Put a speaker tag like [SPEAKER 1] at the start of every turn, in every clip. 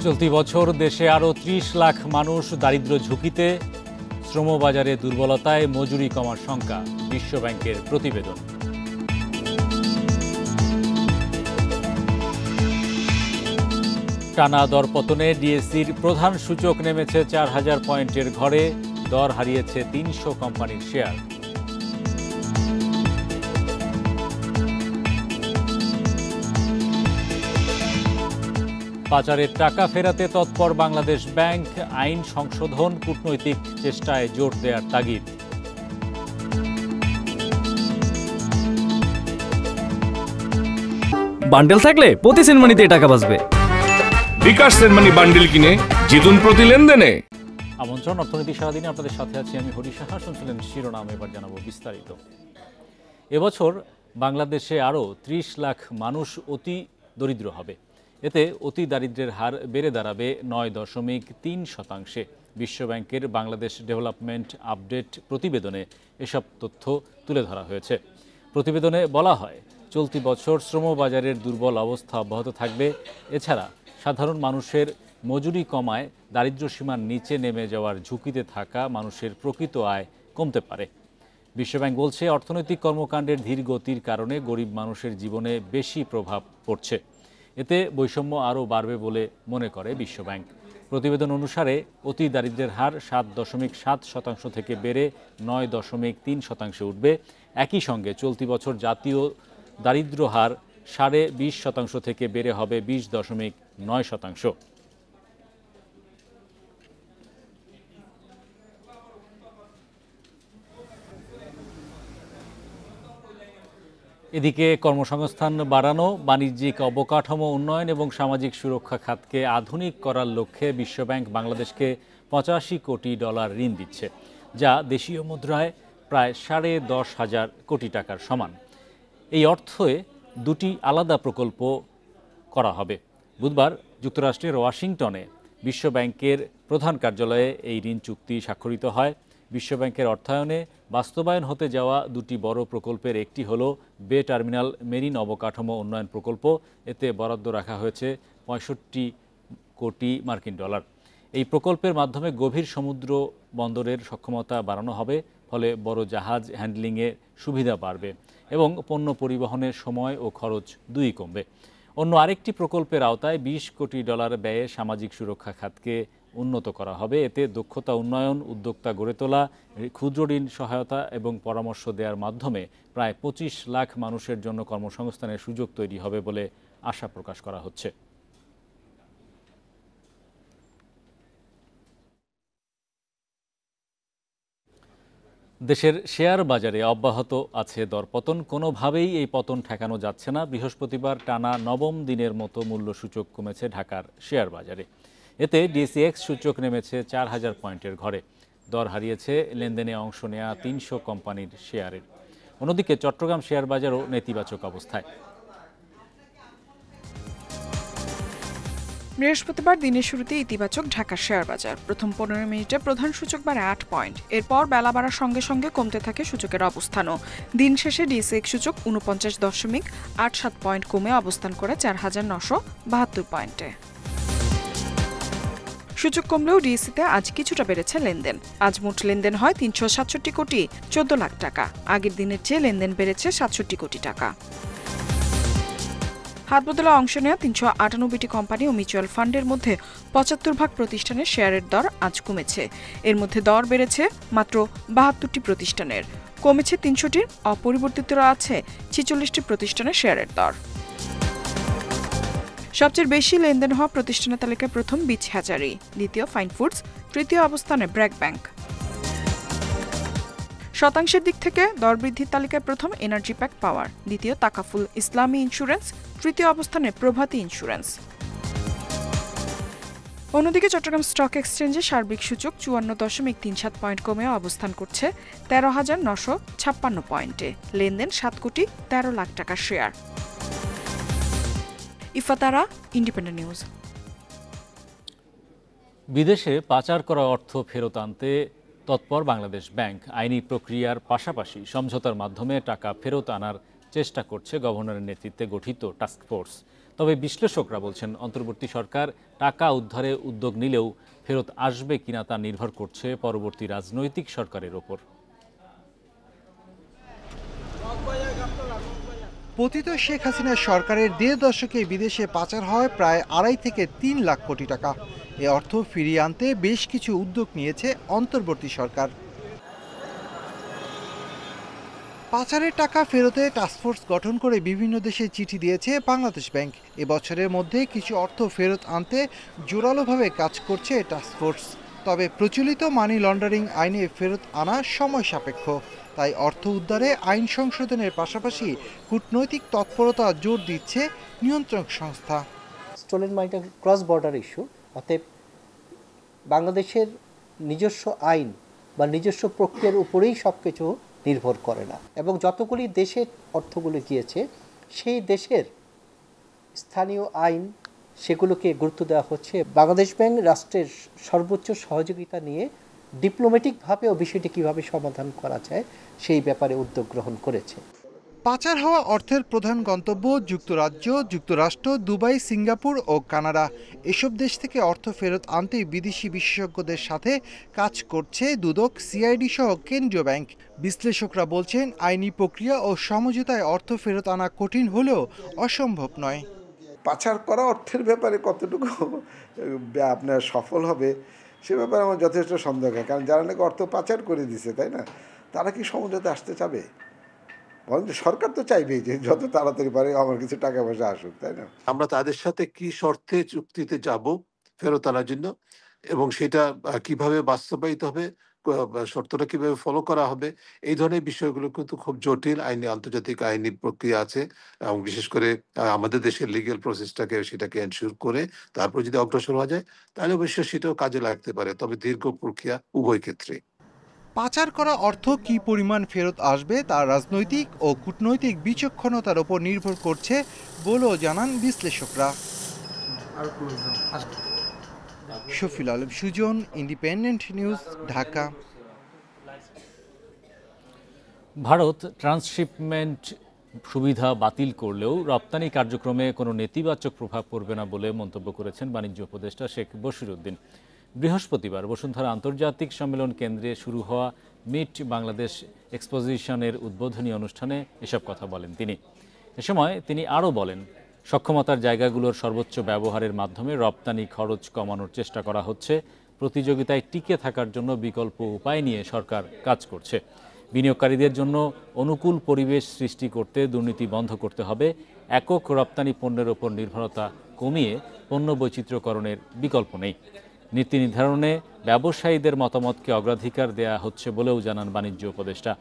[SPEAKER 1] চলতি বছর দেশে আরও ৩০ লাখ মানুষ দারিদ্র্য ঝুঁকিতে, শ্রমবাজারে দুর্বলতায় মজুরি কমার শঙ্কা, বিশ্বব্যাংকের প্রতিবেদন। টানা দরপতনে ডিএসসির প্রধান সূচক নেমেছে ৪,০০০ পয়েন্টের ঘরে, দর হারিয়েছে ৩০০ কোম্পানির শেয়ার। পাচারের টাকা ফেরাতে তৎপর বাংলাদেশ ব্যাংক, আইন সংশোধন, কূটনৈতিক চেষ্টায় জোর দেওয়ার তাগিদ।
[SPEAKER 2] বান্ডেল থাকলে প্রতি সেনমানিতে টাকা বাঁচবে।
[SPEAKER 3] বিকাশ সেনমানি বান্ডেল কিনে জিতুন প্রতি লেনদেনে।
[SPEAKER 1] আমন্ত্রণ অর্থনীতি সারাদিনে আপনাদের সাথে আছি আমি হরি সাহা। শুনছিলেন শিরোনাম, এবার জানাবো বিস্তারিত। এবছর বাংলাদেশে আরও ৩০ লাখ মানুষ অতি দরিদ্র হবে। এতে অতি দারিদ্র্যের হার বেড়ে দাঁড়াবে ৯.৩%। বিশ্বব্যাংকের বাংলাদেশ ডেভেলপমেন্ট আপডেট প্রতিবেদনে এসব তথ্য তুলে ধরা হয়েছে। প্রতিবেদনে বলা হয়, চলতি বছর শ্রমবাজারের দুর্বল অবস্থা অব্যাহত থাকবে। এছাড়া সাধারণ মানুষের মজুরি কমায় দারিদ্র্যসীমার নিচে নেমে যাওয়ার ঝুঁকিতে থাকা মানুষের প্রকৃত আয় কমতে পারে। বিশ্বব্যাংক বলছে, অর্থনৈতিক কর্মকাণ্ডের ধীর গতির কারণে গরিব মানুষের জীবনে বেশি প্রভাব পড়ছে। এতে বৈষম্য আরও বাড়বে বলে মনে করে বিশ্বব্যাংক। প্রতিবেদন অনুসারে অতি দারিদ্র্যের হার ৭.৭% থেকে বেড়ে ৯.৩% উঠবে। একই সঙ্গে চলতি বছর জাতীয় দারিদ্র্য হার ২.৫% থেকে বেড়ে হবে ২০.৯%। এদিকে কর্মসংস্থান বাড়ানো, বাণিজ্যিক অবকাঠামো উন্নয়ন এবং সামাজিক সুরক্ষা খাতকে আধুনিক করার লক্ষ্যে বিশ্বব্যাংক বাংলাদেশকে $৮৫ কোটি ঋণ দিচ্ছে, যা দেশীয় মুদ্রায় প্রায় ১০,৫০০ কোটি টাকার সমান। এই অর্থে দুটি আলাদা প্রকল্প করা হবে। বুধবার যুক্তরাষ্ট্রের ওয়াশিংটনে বিশ্বব্যাংকের প্রধান কার্যালয়ে এই ঋণ চুক্তি স্বাক্ষরিত হয়। বিশ্বব্যাংকের অর্থায়নে বাস্তবায়ন হতে যাওয়া দুটি বড় প্রকল্পের একটি হল বে টার্মিনাল মেরিন অবকাঠামো উন্নয়ন প্রকল্প। এতে বরাদ্দ রাখা হয়েছে $৬৫ কোটি। এই প্রকল্পের মাধ্যমে গভীর সমুদ্র বন্দরের সক্ষমতা বাড়ানো হবে। ফলে বড় জাহাজ হ্যান্ডলিংয়ে সুবিধা বাড়বে এবং পণ্য পরিবহনের সময় ও খরচ দুই কমবে। অন্য আরেকটি প্রকল্পের আওতায় $২০ কোটি ব্যয়ে সামাজিক সুরক্ষা খাতকে উন্নত করা হবে। এতে দক্ষতা উন্নয়ন, উদ্যোক্তা গড়ে তোলা, ক্ষুদ্র ঋণ সহায়তা এবং পরামর্শ দেওয়ার মাধ্যমে প্রায় ২৫ লাখ মানুষের জন্য কর্মসংস্থানের সুযোগ তৈরি হবে বলে আশা প্রকাশ করা হচ্ছে। দেশের শেয়ার বাজারে অব্যাহত আছে দরপতন। কোনোভাবেই এই পতন ঠেকানো যাচ্ছে না। বৃহস্পতিবার টানা ৯ম দিনের মতো মূল্যসূচক কমেছে ঢাকার শেয়ার বাজারে। এতে ডিএসইএক্স সূচক নেমেছে ৪,০০০ পয়েন্টের ঘরে, দর হারিয়েছে লেনদেনে অংশ নেওয়া ৩০০ কোম্পানির শেয়ারের। অন্যদিকে চট্টগ্রাম শেয়ার বাজারও নেতিবাচক অবস্থায়।
[SPEAKER 4] বৃহস্পতিবার দিনের শুরুতে ইতিবাচক ঢাকার শেয়ার বাজার। প্রথম ১৫ মিনিটে প্রধান সূচক বাড়ে ৮ পয়েন্ট। এরপর বেলা বাড়ার সঙ্গে সঙ্গে কমতে থাকে সূচকের অবস্থানও। দিন শেষে ডিএসইএক্স সূচক ৪৯.৮৭ পয়েন্ট কমে অবস্থান করে ৪,৯৭২ পয়েন্টে। সূচক কমলেও ডিএসইতে আজ কিছুটা বেড়েছে লেনদেন। আজ মোট লেনদেন হয় ৩৬৭ কোটি ১৪ লাখ টাকা। আগের দিনের চেয়ে লেনদেন বেড়েছে ৬৭ কোটি টাকা। হাত বদলে অংশ নেওয়া ৩৯৮টি কোম্পানি ও মিউচুয়াল ফান্ডের মধ্যে ৭৫% প্রতিষ্ঠানের শেয়ারের দর আজ কমেছে। এর মধ্যে দর বেড়েছে মাত্র ৭২টি প্রতিষ্ঠানের, কমেছে ৩০০টির, অপরিবর্তিত আছে ৪৬টি প্রতিষ্ঠানের শেয়ারের দর। সবচেয়ে বেশি লেনদেন হওয়া প্রতিষ্ঠানের তালিকায় প্রথম বিচ হ্যাচারি, দ্বিতীয় ফাইন ফুডস, তৃতীয় অবস্থানে ব্র্যাক ব্যাংক। শতাংশের দিক থেকে দর বৃদ্ধির তালিকায় প্রথম এনার্জি প্যাক পাওয়ার, দ্বিতীয় তাকাফুল ইসলামী ইন্স্যুরেন্স, তৃতীয় অবস্থানে প্রভাতী ইন্স্যুরেন্স। অন্যদিকে চট্টগ্রাম স্টক এক্সচেঞ্জে সার্বিক সূচক ৫৪.৩৭ পয়েন্ট কমে অবস্থান করছে ১৩,৯৫৬ পয়েন্টে। লেনদেন ৭ কোটি ১৩ লাখ টাকার শেয়ার। ইফাতারা, independent news.
[SPEAKER 1] বিদেশে পাচার করা অর্থ ফেরত আনতে তৎপর বাংলাদেশ ব্যাংক। আইনি প্রক্রিয়ার পাশাপাশি সমঝোতার মাধ্যমে টাকা ফেরত আনার চেষ্টা করছে গভর্নরের নেতৃত্বে গঠিত টাস্কফোর্স। তবে বিশ্লেষকরা বলছেন অন্তর্বর্তী সরকার টাকা উদ্ধারে উদ্যোগ নিলেও ফেরত আসবে কিনা তা নির্ভর করছে পরবর্তী রাজনৈতিক সরকারের ওপর।
[SPEAKER 5] পতিত শেখ হাসিনা সরকারের ১.৫ দশকে বিদেশে পাচার হয় প্রায় ২.৫ থেকে ৩ লাখ কোটি টাকা। এ অর্থ ফিরিয়ে আনতে বেশ কিছু উদ্যোগ নিয়েছে অন্তর্বর্তী সরকার। পাচারের টাকা ফেরতে টাস্কফোর্স গঠন করে বিভিন্ন দেশে চিঠি দিয়েছে বাংলাদেশ ব্যাংক। এবছরের মধ্যে কিছু অর্থ ফেরত আনতে জোরালোভাবে কাজ করছে টাস্কফোর্স। তবে প্রচলিত মানি লন্ডারিং আইনে ফেরত আনা সময় সাপেক্ষ। তাই অর্থ উদ্ধারে আইন সংশোধনের পাশাপাশি কূটনৈতিক তৎপরতা জোর দিচ্ছে নিয়ন্ত্রক সংস্থা।
[SPEAKER 6] স্টোলেন মানিটা ক্রস বর্ডার ইস্যু, অতএব বাংলাদেশের নিজস্ব আইন বা নিজস্ব প্রক্রিয়ার উপরেই সব কিছু নির্ভর করে না, এবং যতগুলি দেশের অর্থগুলো গিয়েছে সেই দেশের স্থানীয় আইন সেগুলোকে গুরুত্ব দেওয়া হচ্ছে। বাংলাদেশ ব্যাংক রাষ্ট্রের সর্বোচ্চ সহযোগিতা নিয়ে ডিপ্লোম্যাটিকভাবেও বিষয়টি কীভাবে সমাধান করা যায় সেই ব্যাপারে উদ্যোগ গ্রহণ করেছে।
[SPEAKER 5] পাচার হওয়া অর্থের প্রধান গন্তব্য যুক্তরাজ্য, যুক্তরাষ্ট্র, দুবাই, সিঙ্গাপুর ও কানাডা। এসব দেশ থেকে অর্থ ফেরত আনতে বিদেশি বিশেষজ্ঞদের সাথে কাজ করছে দুদক, সিআইডি সহ কেন্দ্রীয় ব্যাংক। বিশ্লেষকরা বলছেন আইনি প্রক্রিয়া ও সমঝোতায় অর্থ ফেরত আনা কঠিন হলেও অসম্ভব নয়।
[SPEAKER 7] পাচার করা অর্থের ব্যাপারে কতটুকু আপনার সফল হবে সে ব্যাপারে আমার যথেষ্ট সন্দেহ হয়, কারণ যারা নাকি অর্থ পাচার করে দিছে, তাই না, তারা কি সমঝোতা আসতে চাবে? বরং সরকার তো চাইবেই যে যত তাড়াতাড়ি পারে আমার কিছু টাকা পয়সা আসুক, তাই না?
[SPEAKER 8] আমরা তাদের সাথে কি শর্তে চুক্তিতে যাব ফেরত আনার জন্য, এবং সেটা কিভাবে বাস্তবায়িত হবে, শর্তটা কিভাবে ফলো করা হবে, এই ধরনের বিষয়গুলো কিন্তু খুব জটিল আইনি, আন্তর্জাতিক আইনি প্রক্রিয়া আছে, এবং বিশেষ করে আমাদের দেশের লিগ্যাল প্রসেসটাকে সেটাকে এনশিওর করে তারপর যদি অগ্রসর হওয়া যায় তাহলে অবশ্যই সেটাও কাজে লাগতে পারে, তবে দীর্ঘ প্রক্রিয়া উভয় ক্ষেত্রে।
[SPEAKER 5] পাচার করা অর্থ কী পরিমাণ ফেরত আসবে তা রাজনৈতিক ও কূটনৈতিক বিচক্ষণতার ওপর নির্ভর করছে বলেও জানান বিশ্লেষকরা। Shafil Alam Sujan, Independent News, Dhaka.
[SPEAKER 1] Bharat transshipment সুবিধা বাতিল করলেও রপ্তানি কার্যক্রমে কোনো নেতিবাচক প্রভাব পড়বে না বলে মন্তব্য করেছেন বাণিজ্য উপদেষ্টা শেখ বশিরউদ্দিন। বৃহস্পতিবার বসুন্ধরা আন্তর্জাতিক সম্মেলন কেন্দ্রে শুরু হওয়া মিট বাংলাদেশ এক্সপোজিশনের উদ্বোধনী অনুষ্ঠানে এসব কথা বলেন তিনি। এ সময় তিনি আরও বলেন, সক্ষমতার জায়গাগুলোর সর্বোচ্চ ব্যবহারের মাধ্যমে রপ্তানি খরচ কমানোর চেষ্টা করা হচ্ছে। প্রতিযোগিতায় টিকে থাকার জন্য বিকল্প উপায় নিয়ে সরকার কাজ করছে। বিনিয়োগকারীদের জন্য অনুকূল পরিবেশ সৃষ্টি করতে দুর্নীতি বন্ধ করতে হবে। একক রপ্তানি পণ্যের ওপর নির্ভরতা কমিয়ে পণ্য বৈচিত্র্যকরণের বিকল্প নেই। নীতি নির্ধারণে ব্যবসায়ীদের মতামতকে অগ্রাধিকার দেয়া হচ্ছে বলেও জানান বাণিজ্য উপদেষ্টা।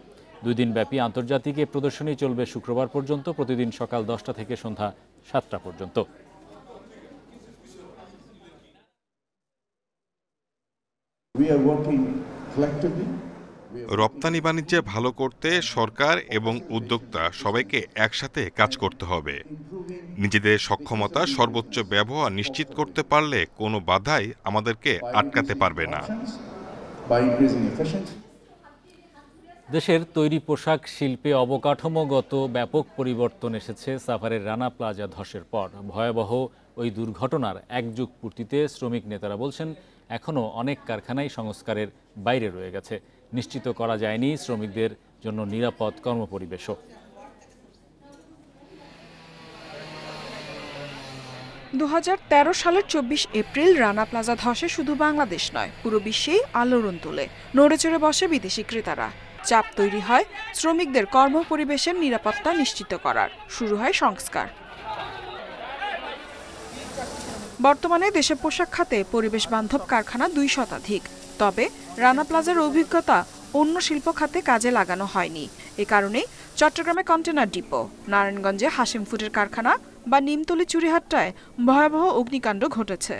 [SPEAKER 1] 2 দিনব্যাপী আন্তর্জাতিক এ প্রদর্শনী চলবে শুক্রবার পর্যন্ত, প্রতিদিন সকাল 10টা থেকে সন্ধ্যা 7টা পর্যন্ত।
[SPEAKER 9] রপ্তানি বাণিজ্যে ভালো করতে সরকার এবং উদ্যোক্তা সবাইকে একসাথে কাজ করতে হবে। নিজেদের সক্ষমতা সর্বোচ্চ ব্যবহার নিশ্চিত করতে পারলে কোনো বাধাই আমাদেরকে আটকাতে পারবে না।
[SPEAKER 1] দেশের তৈরি পোশাক শিল্পে অবকাঠামোগত ব্যাপক পরিবর্তন এসেছে সাভারের রানা প্লাজা ধসের পর। ভয়াবহ ওই দুর্ঘটনার 1 যুগ পূর্তিতে শ্রমিক নেতারা বলছেন এখনও অনেক কারখানাই সংস্কারের বাইরে রয়ে গেছে। নিশ্চিত করা যায়নি শ্রমিকদের জন্য নিরাপদ কর্মপরিবেশও।
[SPEAKER 4] 2013 সালের 24 এপ্রিল রানা প্লাজা ধসে শুধু বাংলাদেশ নয়, পুরো বিশ্বেই আলোড়ন তোলে। নড়ে চড়ে বসে বিদেশি ক্রেতারা। চাপ তৈরি হয় শ্রমিকদের কর্মপরিবেশের নিরাপত্তা নিশ্চিত করার। শুরু হয় সংস্কার। বর্তমানে দেশে পোশাক খাতে পরিবেশ বান্ধব কারখানা 2 শতাধিক। তবে রানা প্লাজার অভিজ্ঞতা অন্য শিল্প খাতে কাজে লাগানো হয়নি। এ কারণে চট্টগ্রামে কন্টেনার ডিপো, নারায়ণগঞ্জে হাশিম ফুডের কারখানা বা নিমতলী চুরিহাট্টায় ভয়াবহ অগ্নিকাণ্ড ঘটেছে।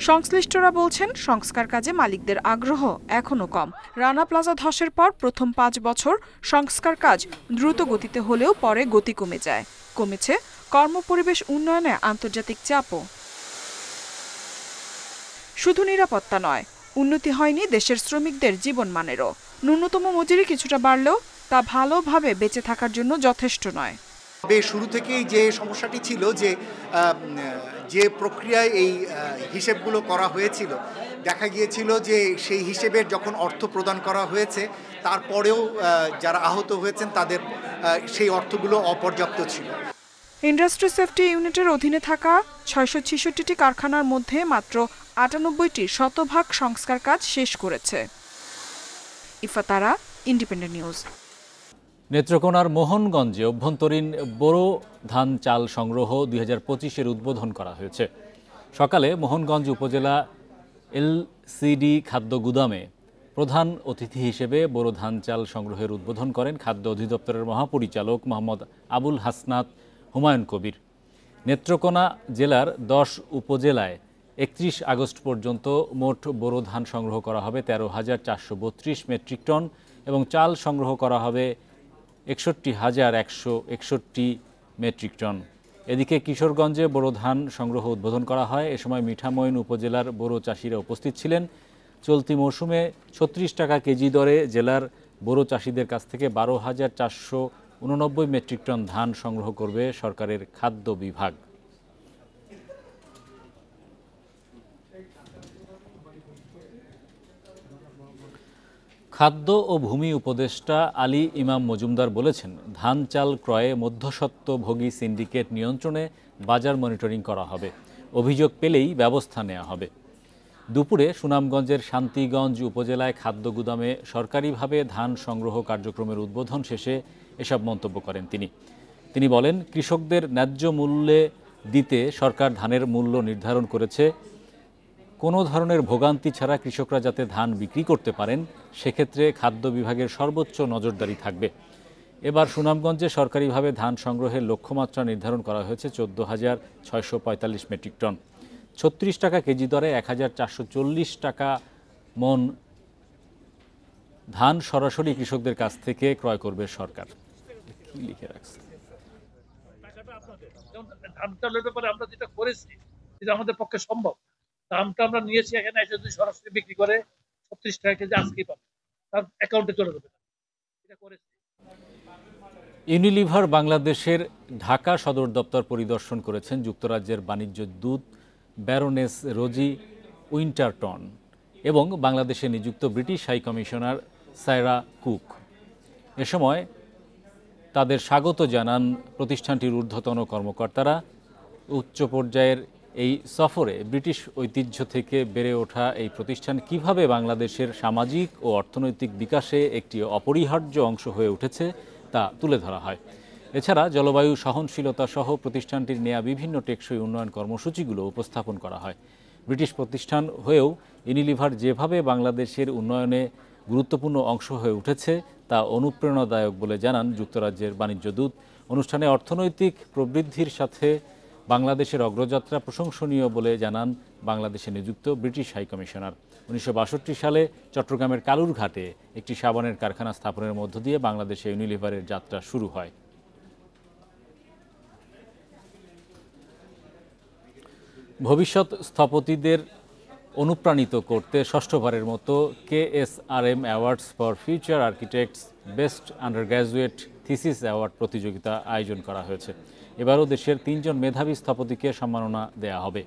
[SPEAKER 4] সংশ্লিষ্টরা বলছেন সংস্কার কাজে মালিকদের আগ্রহ এখনো কম। রানা প্লাজা ধসের পর প্রথম 5 বছর সংস্কার কাজ দ্রুত গতিতে হলেও পরে গতি কমে যায়। কমেছে কর্মপরিবেশ উন্নয়নে আন্তর্জাতিক চাপও। শুধু নিরাপত্তা নয়, উন্নতি হয়নি দেশের শ্রমিকদের জীবনমানেরও। ন্যূনতম মজুরি কিছুটা বাড়লেও তা ভালোভাবে বেঁচে থাকার জন্য যথেষ্ট নয়।
[SPEAKER 10] তবে শুরু থেকেই যে সমস্যাটি ছিল যে প্রক্রিয়ায় এই হিসেবগুলো করা হয়েছিল, দেখা গিয়েছিল যে সেই হিসেবের যখন অর্থ প্রদান করা হয়েছে তারপরেও যারা আহত হয়েছেন তাদের সেই অর্থগুলো অপর্যাপ্ত ছিল।
[SPEAKER 4] ইন্ডাস্ট্রি সেফটি ইউনিটের অধীনে থাকা 666টি কারখানার মধ্যে মাত্র 98টি শতভাগ সংস্কার কাজ শেষ করেছে। ইফাতারা, ইন্ডিপেন্ডেন্ট নিউজ।
[SPEAKER 1] নেত্রকোনার মোহনগঞ্জে অভ্যন্তরীণ বোরো ধান চাল সংগ্রহ 2025-এর উদ্বোধন করা হয়েছে। সকালে মোহনগঞ্জ উপজেলা এলসিডি খাদ্য গুদামে প্রধান অতিথি হিসেবে বোরো ধান চাল সংগ্রহের উদ্বোধন করেন খাদ্য অধিদপ্তরের মহাপরিচালক মোহাম্মদ আবুল হাসনাত হুমায়ুন কবির। নেত্রকোনা জেলার 10 উপজেলায় 31 আগস্ট পর্যন্ত মোট বোরো ধান সংগ্রহ করা হবে 13,432 মেট্রিক টন এবং চাল সংগ্রহ করা হবে 61,161 মেট্রিক টন। এদিকে কিশোরগঞ্জে বোরো ধান সংগ্রহ উদ্বোধন করা হয়। এ সময় মিঠামইন উপজেলার বোরো চাষিরা উপস্থিত ছিলেন। চলতি মৌসুমে 36 টাকা কেজি দরে জেলার বোরো চাষিদের কাছ থেকে 12,489 মেট্রিক টন ধান সংগ্রহ করবে সরকারের খাদ্য বিভাগ। খাদ্য ও ভূমি উপদেষ্টা আলী ইমাম মজুমদার বলেছেন, ধান চাল ক্রয়ে মধ্যস্বত্বভোগী সিন্ডিকেট নিয়ন্ত্রণে বাজার মনিটরিং করা হবে, অভিযোগ পেলেই ব্যবস্থা নেওয়া হবে। দুপুরে সুনামগঞ্জের শান্তিগঞ্জ উপজেলায় খাদ্য গুদামে সরকারিভাবে ধান সংগ্রহ কার্যক্রমের উদ্বোধন শেষে এসব মন্তব্য করেন তিনি বলেন, কৃষকদের ন্যায্য মূল্যে দিতে সরকার ধানের মূল্য নির্ধারণ করেছে। কোনো ধরনের ভোগান্তি ছাড়া কৃষকরা যাতে ধান বিক্রি করতে পারেন সেক্ষেত্রে খাদ্য বিভাগের সর্বোচ্চ নজরদারি থাকবে। এবার সুনামগঞ্জে সরকারিভাবে ধান সংগ্রহের লক্ষ্যমাত্রা নির্ধারণ করা হয়েছে 14,645 মেট্রিক টন। 36 টাকা কেজি দরে 1,440 টাকা মন ধান সরাসরি কৃষকদের কাছ থেকে ক্রয় করবে সরকার। কি লিখে রাখছে?
[SPEAKER 11] ধান চালের ব্যাপারে আমরা যেটা করেছি এটা আমাদের পক্ষে সম্ভব। দামটা আমরা নিয়েছি, এখানে এসে যদি সরাসরি বিক্রি করে 36 টাকা কেজি আজকেই পাবে, তার অ্যাকাউন্টে চলে যাবে। এটা করেছি।
[SPEAKER 1] ইউনিলিভার বাংলাদেশের ঢাকা সদর দপ্তর পরিদর্শন করেছেন যুক্তরাজ্যের বাণিজ্য দূত ব্যারোনেস রোজি উইন্টারটন এবং বাংলাদেশে নিযুক্ত British high commissioner Sarah Cooke. এ সময় তাদের স্বাগত জানান প্রতিষ্ঠানটির ঊর্ধ্বতন কর্মকর্তারা। উচ্চ পর্যায়ের এই সফরে ব্রিটিশ ঐতিহ্য থেকে বেড়ে ওঠা এই প্রতিষ্ঠান কিভাবে বাংলাদেশের সামাজিক ও অর্থনৈতিক বিকাশে একটি অপরিহার্য অংশ হয়ে উঠেছে তা তুলে ধরা হয়। এছাড়া জলবায়ু সহনশীলতা সহ প্রতিষ্ঠানটির নেয়া বিভিন্ন টেকসই উন্নয়ন কর্মসূচিগুলো উপস্থাপন করা হয়। ব্রিটিশ প্রতিষ্ঠান হয়েও ইউনিলিভার যেভাবে বাংলাদেশের উন্নয়নে গুরুত্বপূর্ণ অংশ হয়ে উঠেছে তা অনুপ্রেরণাদায়ক বলে জানান যুক্তরাজ্যের বাণিজ্য দূত। অনুষ্ঠানে অর্থনৈতিক প্রবৃদ্ধির সাথে বাংলাদেশের অগ্রযাত্রা প্রশংসনীয় বলে জানান বাংলাদেশে নিযুক্ত ব্রিটিশ হাই কমিশনার। 1962 সালে চট্টগ্রামের কালুরঘাটে একটি সাবানের কারখানা স্থাপনের মধ্য দিয়ে বাংলাদেশে ইউনিলিভারের যাত্রা শুরু হয়। ভবিষ্যৎ স্থপতিদের অনুপ্রাণিত করতে ষষ্ঠবারের মতো KSRM awards for future architects best undergraduate thesis award প্রতিযোগিতা আয়োজন করা হয়েছে। এবারও দেশের 3 জন মেধাবী স্থপতিকে সম্মাননা দেয়া হবে।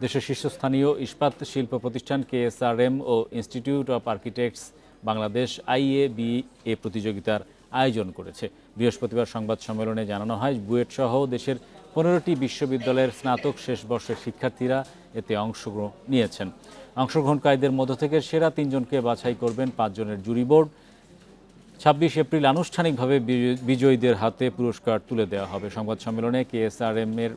[SPEAKER 1] দেশের শীর্ষস্থানীয় ইস্পাত শিল্প প্রতিষ্ঠান KSRM ও institute of architects Bangladesh IABA প্রতিযোগিতার আয়োজন করেছে। বৃহস্পতিবার সংবাদ সম্মেলনে জানানো হয়, বুয়েট সহ দেশের 15টি বিশ্ববিদ্যালয়ের স্নাতক শেষ বর্ষের শিক্ষার্থীরা এতে অংশগ্রহণ নিয়েছেন। অংশগ্রহণকারীদের মধ্য থেকে সেরা 3 জনকে বাছাই করবেন 5 জনের জুরি বোর্ড। 26 এপ্রিল আনুষ্ঠানিকভাবে বিজয়ীদের হাতে পুরস্কার তুলে দেওয়া হবে। সংবাদ সম্মেলনে KSRM এর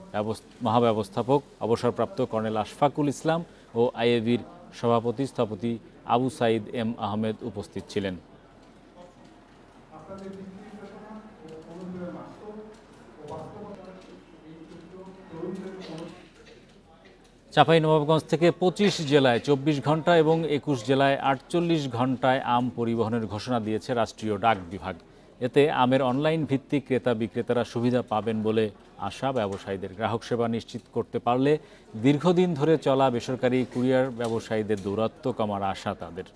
[SPEAKER 1] মহাব্যবস্থাপক অবসরপ্রাপ্ত কর্নেল আশফাকুল ইসলাম ও IABর সভাপতি স্থপতি আবু সাইদ M আহমেদ উপস্থিত ছিলেন। চাঁপাইনবাবগঞ্জ থেকে 25 জেলায় 24 ঘন্টা এবং 21 জেলায় 48 ঘন্টায় আম পরিবহনের ঘোষণা দিয়েছে রাষ্ট্রীয় ডাক বিভাগ। এতে আমের অনলাইন ভিত্তিক ক্রেতা বিক্রেতারা সুবিধা পাবেন বলে আশা ব্যবসায়ীদের। গ্রাহক সেবা নিশ্চিত করতে পারলে দীর্ঘদিন ধরে চলা বেসরকারি কুরিয়ার ব্যবসায়ীদের দৌরাত্ম্য কমার আশা তাদের।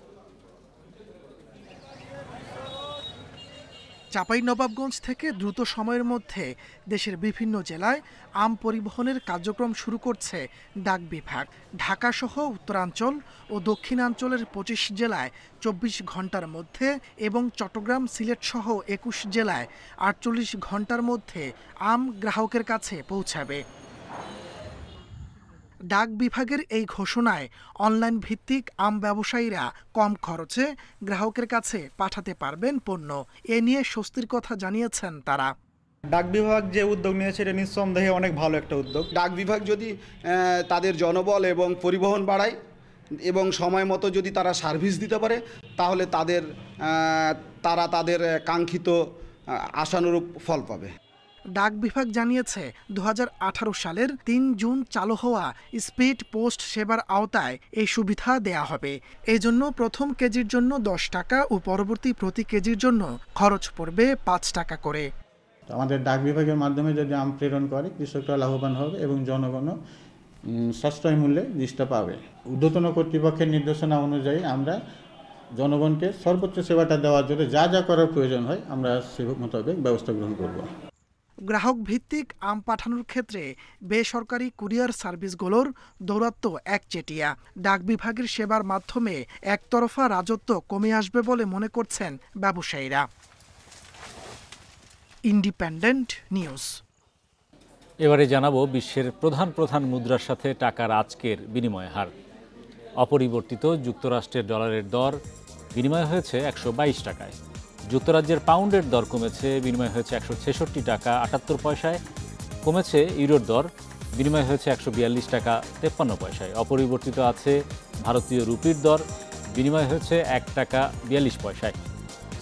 [SPEAKER 12] চাঁপাইনবাবগঞ্জ থেকে দ্রুত সময়ের মধ্যে দেশের বিভিন্ন জেলায় আম পরিবহনের কার্যক্রম শুরু করছে ডাক বিভাগ। ঢাকাসহ উত্তরাঞ্চল ও দক্ষিণাঞ্চলের 25 জেলায় 24 ঘন্টার মধ্যে এবং চট্টগ্রাম, সিলেট সহ 21 জেলায় 48 ঘন্টার মধ্যে আম গ্রাহকের কাছে পৌঁছাবে। ডাক বিভাগের এই ঘোষণায় অনলাইন ভিত্তিক আম ব্যবসায়ীরা কম খরচে গ্রাহকের কাছে পাঠাতে পারবেন পণ্য। এ নিয়ে স্বস্তির কথা জানিয়েছেন তারা।
[SPEAKER 13] ডাক বিভাগ যে উদ্যোগ নিয়েছে এটা নিঃসন্দেহে অনেক ভালো একটা উদ্যোগ।
[SPEAKER 14] ডাক বিভাগ যদি তাদের জনবল এবং পরিবহন বাড়ায় এবং সময় মতো যদি তারা সার্ভিস দিতে পারে, তাহলে তারা তাদের কাঙ্ক্ষিত আশানুরূপ ফল পাবে।
[SPEAKER 12] ডাক বিভাগ জানিয়েছে 2018 সালের 3 জুন চালু হওয়া স্পিড পোস্ট সেবার আওতায় এই সুবিধা দেয়া হবে। এই জন্য প্রথম কেজির জন্য 10 টাকা ও পরবর্তী প্রতি কেজির জন্য খরচ পড়বে 5 টাকা করে।
[SPEAKER 13] আমাদের ডাক বিভাগের মাধ্যমে যদি আম প্রেরণ করে, কৃষকরা লাভবান হবে এবং জনগণও সাশ্রয় মূল্যে জিনিসটা পাবে। ঊর্ধ্বতন কর্তৃপক্ষের নির্দেশনা অনুযায়ী আমরা জনগণকে সর্বোচ্চ সেবাটা দেওয়ার জন্য যা যা করার প্রয়োজন হয় আমরা সে মোতাবেক ব্যবস্থা গ্রহণ করব।
[SPEAKER 12] গ্রাহক ভিত্তিক আম পাঠানোর ক্ষেত্রে বেসরকারি কুরিয়ার সার্ভিসগুলোর দৌরাত্ম্য একচেটিয়া। ডাক বিভাগের সেবার মাধ্যমে একতরফা রাজত্ব কমে আসবে বলে মনে করছেন ব্যবসায়ীরা। Independent news.
[SPEAKER 1] এবারে জানাবো বিশ্বের প্রধান মুদ্রার সাথে টাকার আজকের বিনিময় হার। অপরিবর্তিত যুক্তরাষ্ট্রের ডলারের দর বিনিময় হয়েছে 122 টাকায়। যুক্তরাজ্যের পাউন্ডের দর কমেছে, বিনিময় হয়েছে 166 টাকা 78 পয়সায়। কমেছে ইউরোর দর, বিনিময় হয়েছে 142 টাকা 53 পয়সায়। অপরিবর্তিত আছে ভারতীয় রুপির দর, বিনিময় হয়েছে 1 টাকা 42 পয়সায়।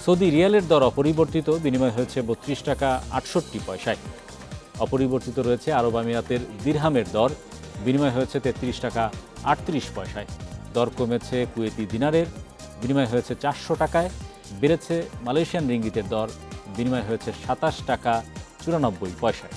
[SPEAKER 1] সৌদি রিয়ালের দর অপরিবর্তিত, বিনিময় হয়েছে 32 টাকা 68 পয়সায়। অপরিবর্তিত রয়েছে আরব আমিরাতের দিরহামের দর, বিনিময় হয়েছে 33 টাকা 38 পয়সায়। দর কমেছে কুয়েতি দিনারের, বিনিময় হয়েছে 400 টাকায়। বেড়েছে মালয়েশিয়ান রিঙ্গিতের দর, বিনিময় হয়েছে 27 টাকা 94 পয়সায়।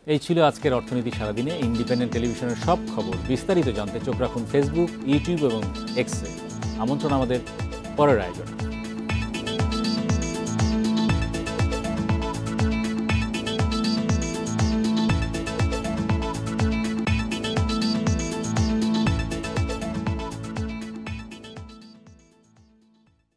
[SPEAKER 1] এই ছিল আজকের অর্থনীতি সারাদিনে। ইন্ডিপেন্ডেন্ট টেলিভিশনের সব খবর বিস্তারিত জানতে চোখ রাখুন ফেসবুক, ইউটিউব এবং এক্সে। আমন্ত্রণ আমাদের পরের আয়োজন।